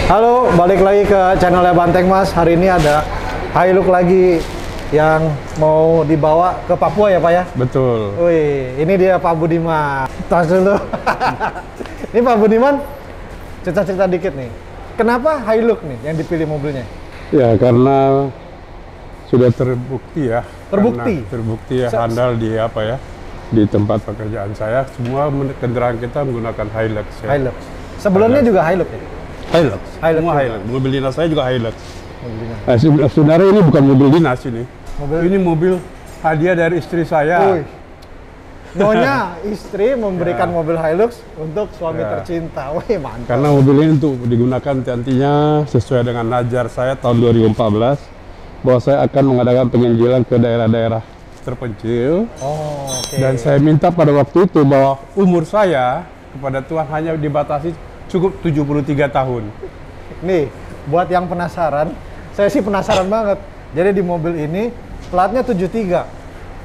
Halo, balik lagi ke channelnya Banteng Mas. Hari ini ada Hilux lagi yang mau dibawa ke Papua ya Pak ya? Betul. Wih, ini dia Pak Budiman. Tas dulu. Ini Pak Budiman, cerita-cerita dikit nih. Kenapa Hilux nih yang dipilih mobilnya? Ya karena sudah terbukti ya. Terbukti? Terbukti ya, handal di apa ya, di tempat pekerjaan saya. Semua kendaraan kita menggunakan Hilux ya. Hilux. Sebelumnya juga Hilux ya? Hilux. Semua juga. Hilux. Mobil dinas saya juga Hilux. Mobil dinas. Sebenarnya ini bukan mobil dinas ini. Mobil- Ini mobil hadiah dari istri saya. Wih. Nyonya istri memberikan Ya. mobil Hilux untuk suami Ya. tercinta. Wih, mantap. Karena mobil ini untuk digunakan nantinya sesuai dengan najar saya tahun 2014 bahwa saya akan mengadakan penginjilan ke daerah-daerah terpencil. Oh, oke. Dan saya minta pada waktu itu bahwa umur saya kepada Tuhan hanya dibatasi cukup 73 tahun. Nih, buat yang penasaran, saya sih penasaran banget. Jadi di mobil ini platnya 73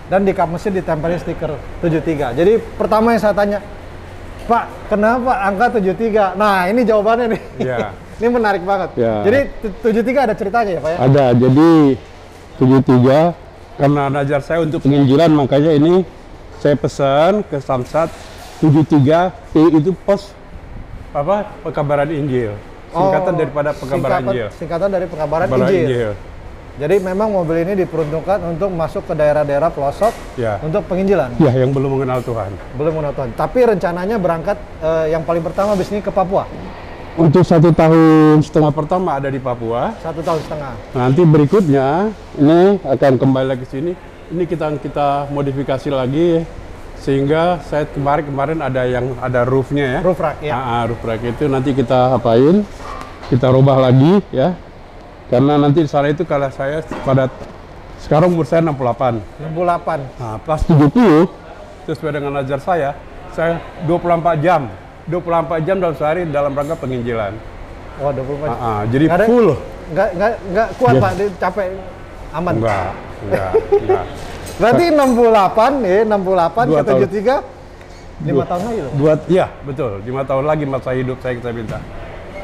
dan di kap mesin ditempelin stiker 73. Jadi pertama yang saya tanya, Pak, kenapa angka 73? Nah, ini jawabannya nih. Ya. Ini menarik banget. Ya. Jadi 73 ada ceritanya ya Pak ya? Ada, jadi 73 karena najar saya untuk penginjilan makanya ini saya pesan ke Samsat 73 P itu pos apa pekabaran Injil. Singkatan daripada pekabaran Injil. Singkatan dari pekabaran Pekabaran Injil. Injil. Jadi memang mobil ini diperuntukkan untuk masuk ke daerah-daerah pelosok Ya. untuk penginjilan. Ya, yang belum mengenal Tuhan. Belum mengenal Tuhan. Tapi rencananya berangkat yang paling pertama bis ini ke Papua. Untuk 1,5 tahun pertama ada di Papua. 1,5 tahun. Nanti berikutnya ini akan kembali lagi ke sini. Ini kita modifikasi lagi sehingga saya kemarin ada roofnya ya. Roof rack ya. Roof rack itu nanti kita apain? Kita rubah lagi ya. Karena nanti di sana itu kalau saya pada sekarang umur saya 68. 68. Nah, plus 70 sesuai dengan ajar saya 24 jam. 24 jam dalam sehari dalam rangka penginjilan. Wah, 24 jam. Jadi Nggak ada- full. Nggak kuat Yes. Pak, dia capek. Aman. Enggak. Berarti 68 ya, 68 Dua ke tahun. 73 5 tahun lagi loh. Iya, betul. 5 tahun lagi masa hidup saya kita minta.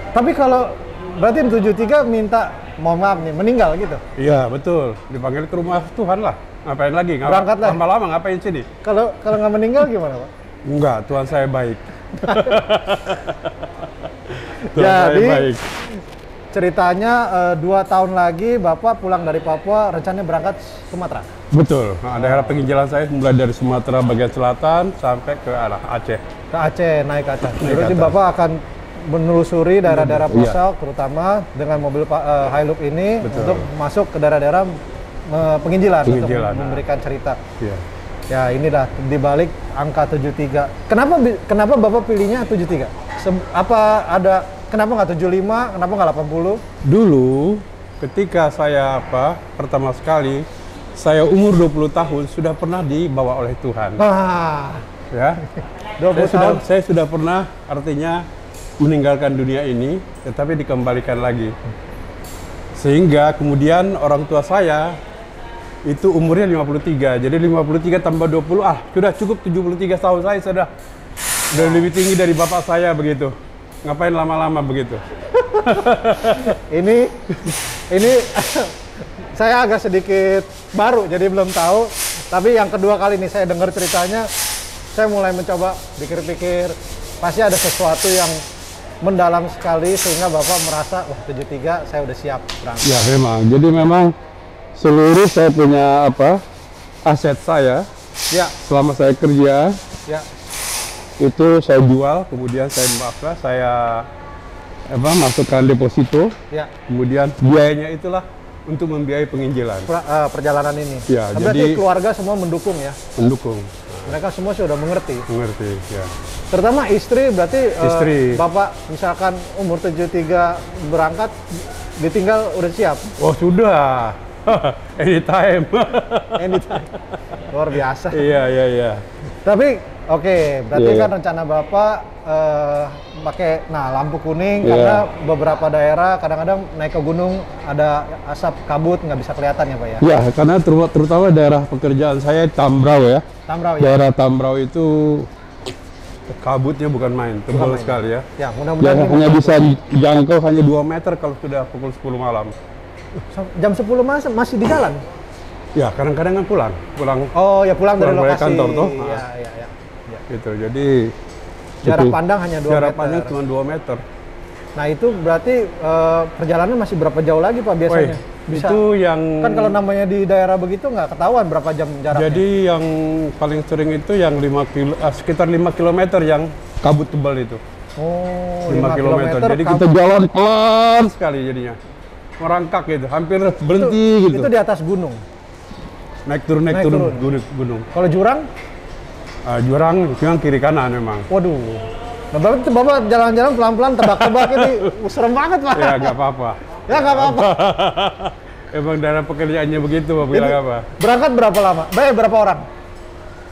Tapi kalau berarti 73 minta mohon maaf nih meninggal gitu. Iya, betul. Dipanggil ke rumah Tuhan lah. Ngapain lagi? Berangkat lah. Lama-lama ngapain sini? Kalau nggak meninggal gimana Pak? Enggak, Tuhan saya baik. Tuhan saya Jadi baik. ceritanya 2 tahun lagi Bapak pulang dari Papua rencananya berangkat Sumatera. Betul. Nah, daerah penginjilan saya mulai dari Sumatera bagian selatan sampai ke arah Aceh. Ke Aceh, naik ke Aceh. Naik ke Jadi atas. Bapak akan menelusuri daerah-daerah Iya. pelosok terutama dengan mobil Hilux ini Betul. untuk masuk ke daerah-daerah penginjilan untuk Penginjilan, memberikan cerita. Iya. Ya inilah dibalik angka 73. Kenapa Bapak pilihnya 73? Apa ada kenapa nggak 75? Kenapa nggak 80? Dulu ketika saya pertama sekali saya umur 20 tahun sudah pernah dibawa oleh Tuhan. Wah, Ya. 20 tahun. Saya sudah pernah artinya meninggalkan dunia ini tetapi dikembalikan lagi. Sehingga kemudian orang tua saya itu umurnya 53. Jadi 53 tambah 20 sudah cukup 73 tahun saya sudah lebih tinggi dari bapak saya begitu. Ngapain lama-lama begitu? Ini saya agak sedikit baru jadi belum tahu. Tapi yang kedua kali ini saya dengar ceritanya, saya mulai mencoba pikir-pikir pasti ada sesuatu yang mendalam sekali sehingga Bapak merasa wah 73 saya udah siap berangkat. Ya memang. Jadi memang seluruh saya punya aset saya Ya, selama saya kerja ya. itu saya jual, kemudian saya masukkan deposito, Ya, kemudian biayanya itulah untuk membiayai penginjilan. perjalanan ini. Ya, Nah, berarti jadi- keluarga semua mendukung ya. Mendukung, Mereka semua sudah mengerti. mengerti ya. Terutama istri berarti Istri. Bapak misalkan umur 73 berangkat ditinggal udah siap. Oh sudah, anytime. Anytime. Luar biasa. Iya. Tapi oke, berarti Iya, kan iya. rencana Bapak pakai lampu kuning Iya. karena beberapa daerah kadang-kadang naik ke gunung ada asap kabut nggak bisa kelihatan ya Pak ya. Ya, karena terutama daerah pekerjaan saya Tambrau ya. Tamrau ya. Daerah Tambrau itu kabutnya bukan main, tebal main. sekali ya. Ya, Ya, mudah-mudahan ini hanya bisa dijangkau hanya 2 meter kalau sudah pukul 10 malam. jam 10 masih di jalan. Ya, kadang-kadang kan pulang. Oh, ya pulang dari Pulang dari lokasi. kantor tuh. Iya, iya, iya. Ya. Gitu. Jadi Jarak itu, pandang hanya 2 jarak meter. pandang cuma 2 meter. Nah, itu berarti perjalanan masih berapa jauh lagi Pak biasanya? Woi, itu yang Kan kalau namanya di daerah begitu nggak ketahuan berapa jam jaraknya. jadi yang paling sering itu yang 5 kilo, sekitar 5 km yang kabut tebal itu. Oh, 5 kilometer. Jadi kabut. kita jalan pelan sekali jadinya. Merangkak gitu, hampir berhenti gitu. Itu di atas gunung. Naik turun naik turun. gunung. Kalau jurang? Jurang cuma kiri kanan memang. Waduh. Nah, berarti Bapak jalan-jalan pelan-pelan tebak-tebak ini serem banget Pak. Ya nggak apa-apa. Ya nggak apa-apa. Emang dalam pekerjaannya begitu, Bapak bilang apa? Berangkat berapa lama? Berapa orang?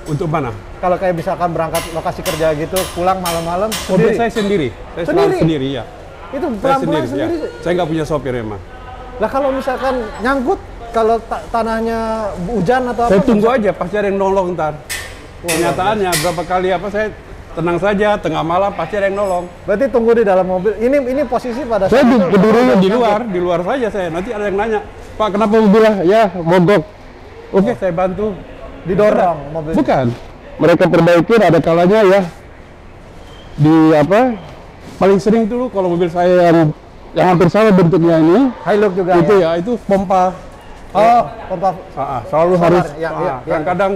Untuk mana? Kalau kayak misalkan berangkat lokasi kerja gitu, pulang malam-malam Mobil sendiri? saya sendiri. Saya Sendiri? selalu sendiri ya. Itu Saya pelan-pelan sendiri. sendiri? Ya. Saya nggak punya sopir emang. Lah kalau misalkan nyangkut, kalau tanahnya hujan atau Saya apa? tunggu aja, pasti ada yang nolong ntar. Kenyataannya berapa kali saya tenang saja, tengah malam pasti ada yang nolong. Berarti tunggu di dalam mobil. Ini posisi pada Saya saat itu berdirinya nyangkut. di luar saja saya. Nanti ada yang nanya, Pak kenapa mobilnya? Ya mogok. Oke, saya bantu. Didorong mobil. Bukan, mereka perbaikin ada kalanya ya. Di apa? Paling sering dulu kalau mobil saya yang hampir sama bentuknya ini, Hilux juga itu ya? ya itu pompa. Oh, pompa. Selalu Solar, harus. ya, ya. Kadang-kadang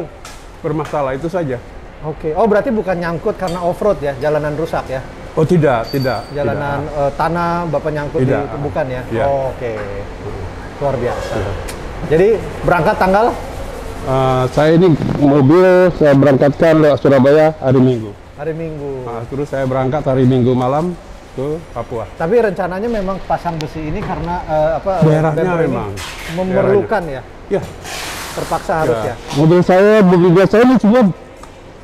bermasalah itu saja. Oke. Oh, berarti bukan nyangkut karena off-road ya? Jalanan rusak ya? Oh tidak. Jalanan tanah Bapak nyangkut Tidak. di bukan ya? Iya. Oh, oke. Luar biasa. Jadi berangkat tanggal? Saya ini mobil saya berangkatkan lewat Surabaya hari Minggu. Hari Minggu. Terus saya berangkat hari Minggu malam ke Papua. Tapi rencananya memang pasang besi ini karena Daerahnya bumper ini memang. memerlukan ya? Ya. Terpaksa harus ya? Mobil saya ini semua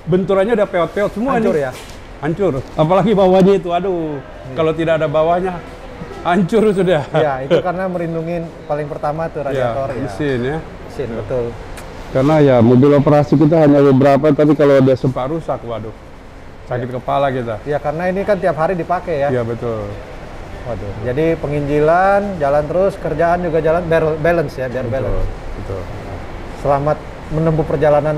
benturannya udah peot-peot semua Hancur nih. ya? Hancur. Apalagi bawahnya itu, aduh. Kalau tidak ada bawahnya, hancur sudah. Ya, itu karena merindungin paling pertama tuh radiator ya. Mesin ya. Mesin, betul. Karena ya mobil operasi kita hanya beberapa, tapi kalau ada sempat rusak, waduh. Sakit kepala kita. Ya, karena ini kan tiap hari dipakai ya? Iya betul. Waduh. Jadi penginjilan, jalan terus, kerjaan juga jalan, balance ya, biar balance. Betul. Selamat menempuh perjalanan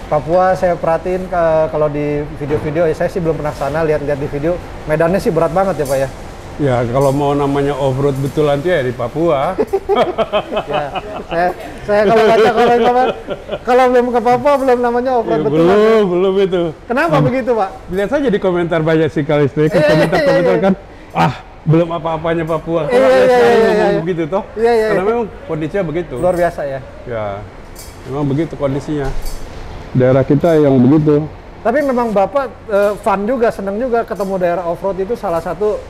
Papua. Saya perhatiin kalau di video-video, ya saya sih belum pernah sana, lihat-lihat di video, medannya sih berat banget ya Pak ya? Ya kalau mau namanya off-road betulan tuh ya di Papua. Ya, saya kalau baca kalau belum ke Papua belum namanya off-road Ya, betulan. belum itu. Kenapa begitu Pak? Lihat saja di komentar banyak sih kali itu. Komentar kan, belum apa-apanya Papua. Kalau saya ngomong begitu toh. Karena memang kondisinya begitu. Luar biasa ya. Ya, memang begitu kondisinya. Daerah kita yang begitu. Tapi memang Bapak fun juga, senang juga ketemu daerah off-road itu salah satu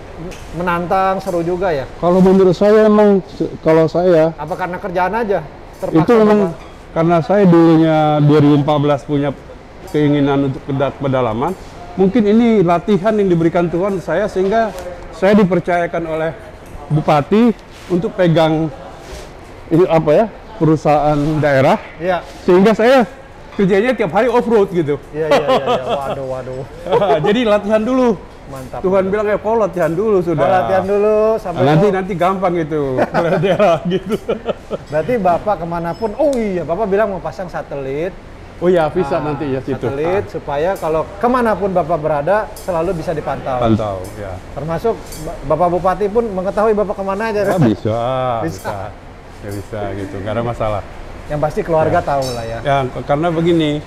menantang, seru juga ya? Kalau menurut saya emang, kalau saya... Apa karena kerjaan aja? Terpaksa Itu memang Bapak? karena saya dulunya 2014 punya keinginan untuk ke pedalaman. Mungkin ini latihan yang diberikan Tuhan saya sehingga saya dipercayakan oleh Bupati untuk pegang ini apa ya, perusahaan daerah. Iya. Sehingga saya kerjanya tiap hari off-road gitu. Iya. Waduh. Jadi latihan dulu. Mantap. Tuhan bilang ya kau latihan dulu sudah. Latihan dulu sampai nanti gampang gitu. Kalau daerah gitu. Berarti Bapak kemanapun, oh iya Bapak bilang mau pasang satelit. Oh ya bisa nanti ya situ. Satelit supaya kalau kemanapun Bapak berada selalu bisa dipantau. Pantau ya. Termasuk Bapak Bupati pun mengetahui Bapak kemana aja. Bisa gitu, nggak ada masalah. Yang pasti keluarga tahu lah ya. Ya karena begini,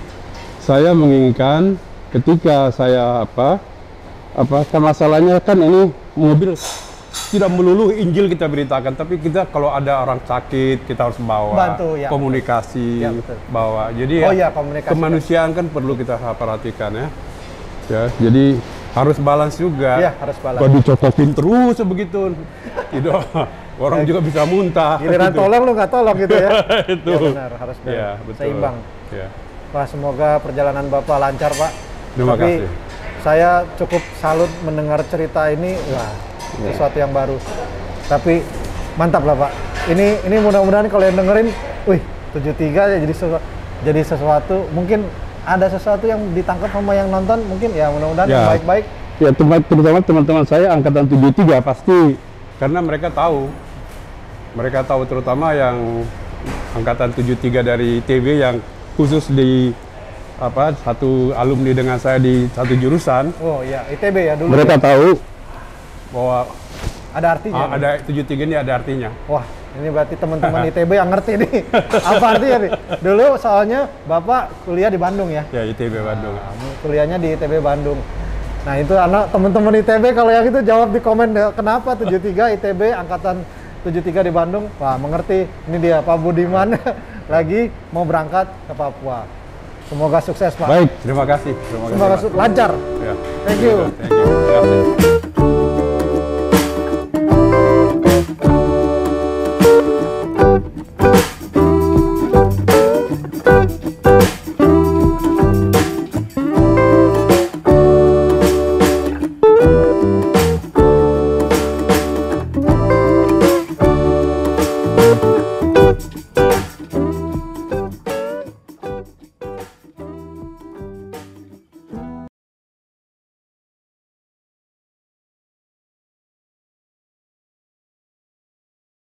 saya menginginkan ketika saya kan masalahnya kan ini mobil tidak melulu Injil kita beritakan, tapi kita kalau ada orang sakit kita harus bawa. Bantu, ya, komunikasi, ya, betul. bawa. Jadi komunikasi kemanusiaan kan perlu kita perhatikan ya. Ya, jadi harus balance juga. Iya, harus balance. Kalau dicokokin terus begitu, tidak orang juga bisa muntah. Giliran gitu. tolong lu nggak tolong gitu ya. Itu. Ya benar, harus Ya, betul. seimbang. Ya. Wah, semoga perjalanan Bapak lancar Pak. Terima Tapi kasih. saya cukup salut mendengar cerita ini, wah sesuatu yang baru. Tapi mantap lah Pak. Ini mudah-mudahan kalau yang dengerin, 73 ya jadi sesuatu mungkin ada sesuatu yang ditangkap sama yang nonton mungkin ya, mudah-mudahan Ya. yang baik-baik. Ya, terutama teman-teman saya angkatan 73 pasti, karena mereka tahu terutama yang angkatan 73 dari ITB yang khusus di satu alumni dengan saya di satu jurusan. Oh iya, ITB ya dulu. Mereka ya. tahu bahwa Ada artinya. nih? ada 73 ini ada artinya. Wah, ini berarti teman-teman ITB yang ngerti nih. Apa artinya nih? Dulu soalnya Bapak kuliah di Bandung ya. Ya, ITB Bandung. Kuliahnya di ITB Bandung. Nah, itu anak teman-teman ITB kalau yang itu jawab di komen kenapa 73 ITB angkatan 73 di Bandung. Wah, mengerti. Ini dia Pak Budiman lagi mau berangkat ke Papua. Semoga sukses, Pak. Baik, terima kasih. Semoga lancar. Ya. Thank you. Thank you. Terima kasih.